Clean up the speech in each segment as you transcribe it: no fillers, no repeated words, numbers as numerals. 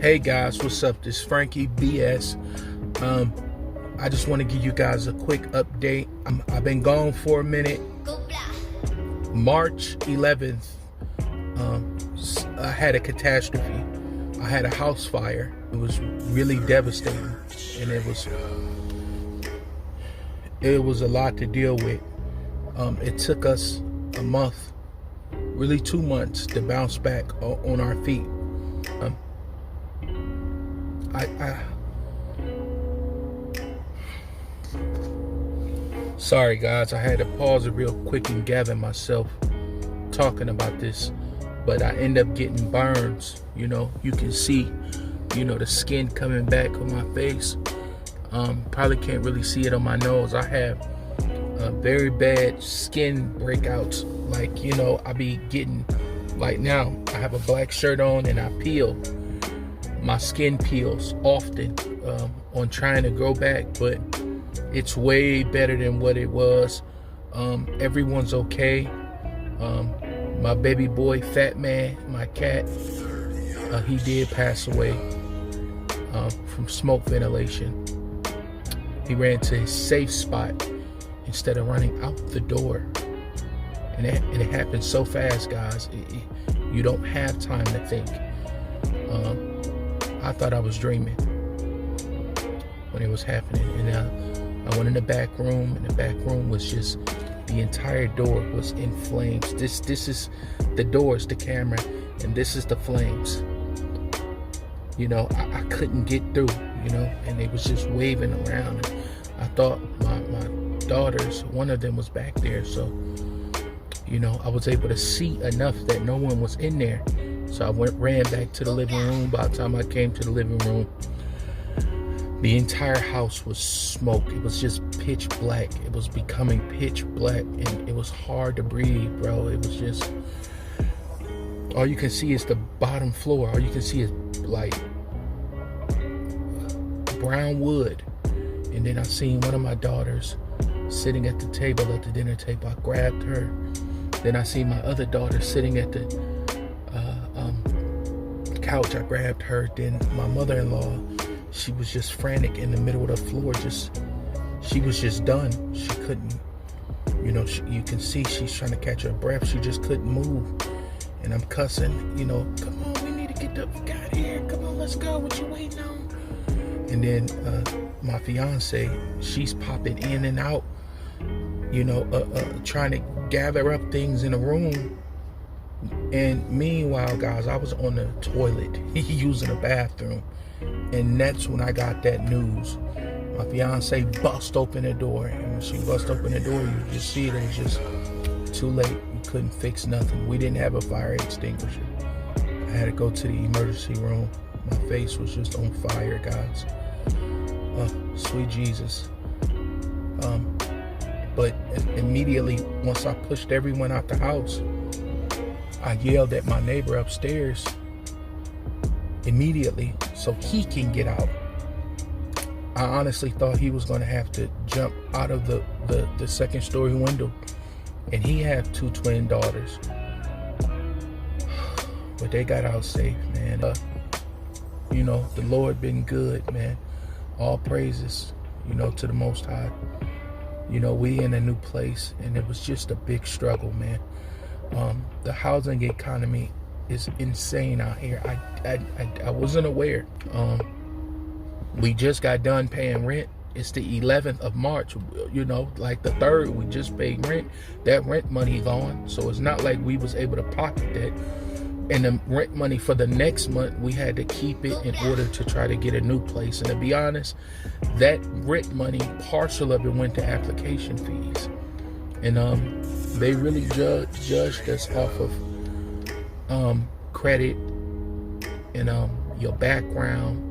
Hey guys, what's up? This is Frankie BS. I just want to give you guys a quick update. I've been gone for a minute. March 11th, I had a catastrophe. I had a house fire. It was really devastating, and it was a lot to deal with. It took us a month, really 2 months, to bounce back on our feet. Sorry guys, I had to pause it real quick and gather myself talking about this, but I end up getting burns. You can see, the skin coming back on my face. Probably can't really see it on my nose. I have very bad skin breakouts. I be getting, like now, I have a black shirt on and I peel. My skin peels often on trying to grow back, but it's way better than what it was. Everyone's okay. My baby boy, Fat Man, my cat, he did pass away from smoke ventilation. He ran to his safe spot instead of running out the door. And it happened so fast, guys. You don't have time to think. I thought I was dreaming when it was happening. And I went in the back room, and the back room was just, the entire door was in flames. This is the doors, the camera, and this is the flames. I couldn't get through, and they was just waving around. And I thought my daughters, one of them was back there, so I was able to see enough that no one was in there. So I ran back to the living room. By the time I came to the living room, the entire house was smoke. It was just pitch black. It was becoming pitch black, and it was hard to breathe, bro. It was just, all you can see is the bottom floor. All you can see is like brown wood. And then I seen one of my daughters sitting at the table, at the dinner table. I grabbed her. Then I seen my other daughter sitting at the couch. I grabbed her. Then my mother-in-law, she was just frantic in the middle of the floor. She was just done. She couldn't, you can see she's trying to catch her breath. She just couldn't move. And I'm cussing, come on, we need to get the fuck out of here. Come on, let's go. What you waiting on? And then my fiance, she's popping in and out, trying to gather up things in the room. And meanwhile, guys, I was on the toilet using the bathroom. And that's when I got that news. My fiance bust open the door. And when she bust open the door, you just see it. It was just too late. You couldn't fix nothing. We didn't have a fire extinguisher. I had to go to the emergency room. My face was just on fire, guys. Sweet Jesus. But immediately, once I pushed everyone out the house, I yelled at my neighbor upstairs immediately so he can get out. I honestly thought he was going to have to jump out of the second story window, and he had 2 twin daughters, but they got out safe, man. The Lord been good, man. All praises, to the Most High. We in a new place, and it was just a big struggle, man. The housing economy is insane out here. I wasn't aware. We just got done paying rent. It's the 11th of March, like the 3rd, we just paid rent. That rent money gone. So it's not like we was able to pocket that. And the rent money for the next month, we had to keep it in order to try to get a new place. And to be honest, that rent money, partial of it went to application fees. And they really judged us off of credit and your background.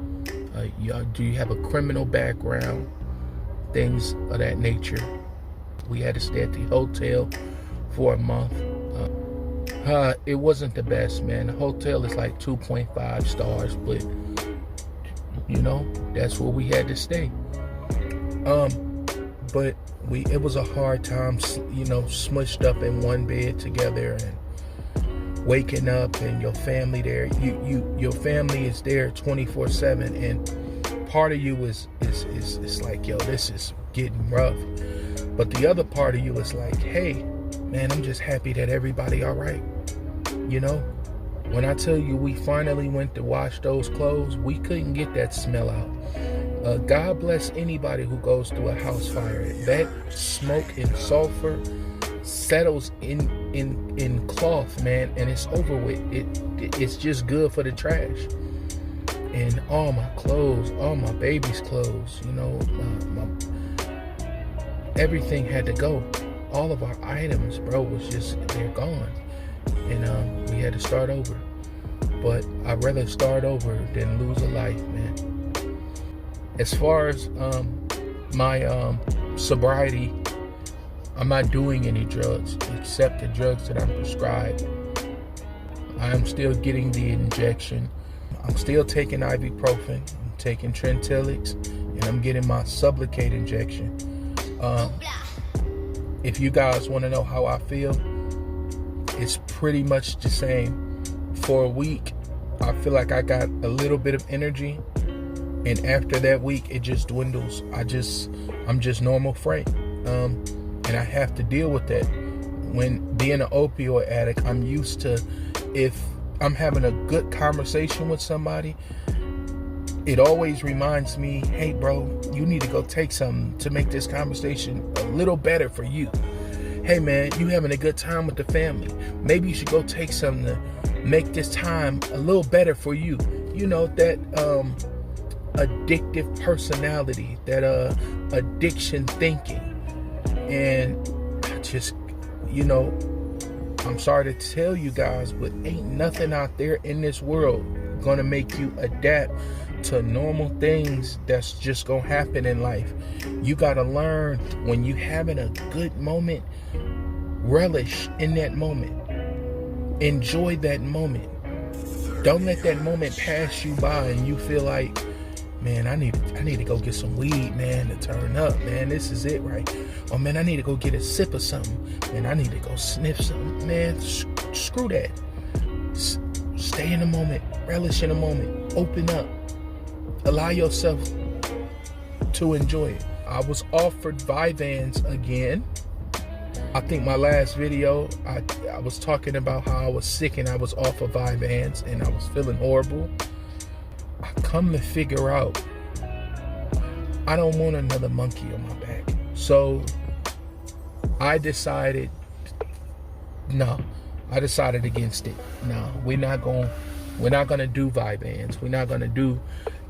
Do you have a criminal background? Things of that nature. We had to stay at the hotel for a month. It wasn't the best, man. The hotel is like 2.5 stars, but that's where we had to stay. But it was a hard time, smushed up in one bed together, and waking up and your family there. Your family is there 24/7, and part of you is like, yo, this is getting rough. But the other part of you is like, hey, man, I'm just happy that everybody all right. You know, when I tell you we finally went to wash those clothes, we couldn't get that smell out. God bless anybody who goes through a house fire. That smoke and sulfur settles in cloth, man, and it's over with. It's just good for the trash. And all my clothes, all my baby's clothes, you know, everything had to go. All of our items, bro, was just, they're gone. And we had to start over. But I'd rather start over than lose a life, man. As far as my sobriety, I'm not doing any drugs except the drugs that I'm prescribed. I'm still getting the injection. I'm still taking ibuprofen. I'm taking Trintellix, and I'm getting my Sublocade injection. If you guys want to know how I feel, it's pretty much the same. For a week, I feel like I got a little bit of energy, and after that week, it just dwindles. I'm just normal Frank, and I have to deal with that. When being an opioid addict, I'm used to, if I'm having a good conversation with somebody, it always reminds me, hey bro, you need to go take something to make this conversation a little better for you. Hey man, you having a good time with the family, maybe you should go take something to make this time a little better for you. You know, that addictive personality, that addiction thinking. And I just, you know, I'm sorry to tell you guys, but ain't nothing out there in this world gonna make you adapt to normal things that's just gonna happen in life. You gotta learn, when you having a good moment, relish in that moment. Enjoy that moment. Don't let that moment pass you by and you feel like, man, I need to go get some weed, man, to turn up, man. This is it, right? Oh man, I need to go get a sip of something. Man, I need to go sniff something. Man, screw that. Stay in the moment. Relish in the moment. Open up. Allow yourself to enjoy it. I was offered Vyvanse again. I think my last video, I was talking about how I was sick and I was off of Vyvanse and I was feeling horrible. I come to figure out, I don't want another monkey on my back. So I decided against it. No, we're not gonna do Vyvanse. We're not gonna do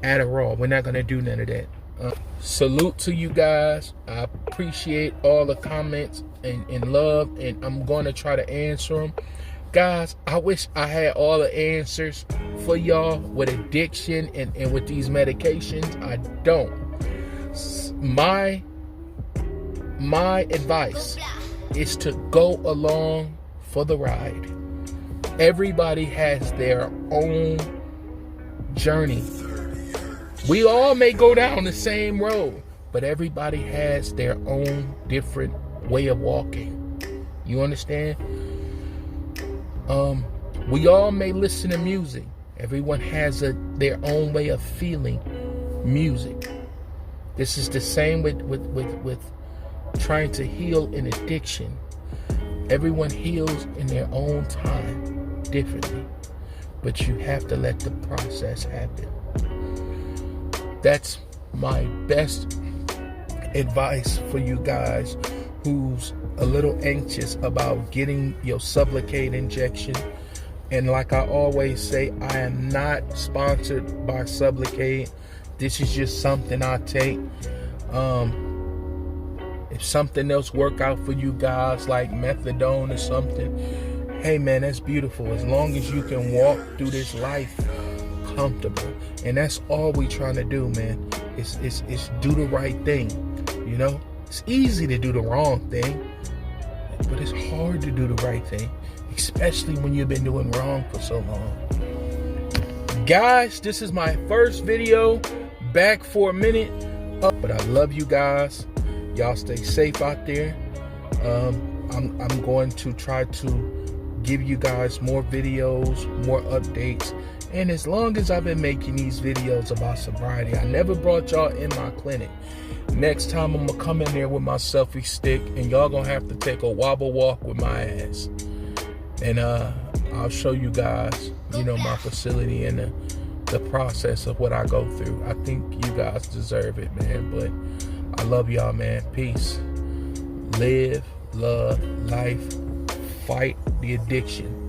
Adderall. We're not gonna do none of that. Salute to you guys. I appreciate all the comments and love, and I'm gonna try to answer them. Guys, I wish I had all the answers for y'all with addiction and with these medications. I don't. My advice is to go along for the ride. Everybody has their own journey. We all may go down the same road, but everybody has their own different way of walking. You understand? We all may listen to music. Everyone has their own way of feeling music. This is the same with trying to heal an addiction. Everyone heals in their own time, differently. But you have to let the process happen. That's my best advice for you guys who's a little anxious about getting your Sublocade injection. And like I always say, I am not sponsored by Sublocade. This is just something I take. If something else work out for you guys, like methadone or something, hey man, that's beautiful. As long as you can walk through this life comfortable. And that's all we trying to do, man. It's do the right thing. You know, it's easy to do the wrong thing, but it's hard to do the right thing, especially when you've been doing wrong for so long. Guys, this is my first video back for a minute, but I love you guys. Y'all stay safe out there. I'm going to try to give you guys more videos, more updates. And as long as I've been making these videos about sobriety, I never brought y'all in my clinic. Next time I'm gonna come in there with my selfie stick, and y'all gonna have to take a wobble walk with my ass. And I'll show you guys, my facility and the process of what I go through. I think you guys deserve it, man. But I love y'all, man. Peace. Live, love, life. Fight the addiction.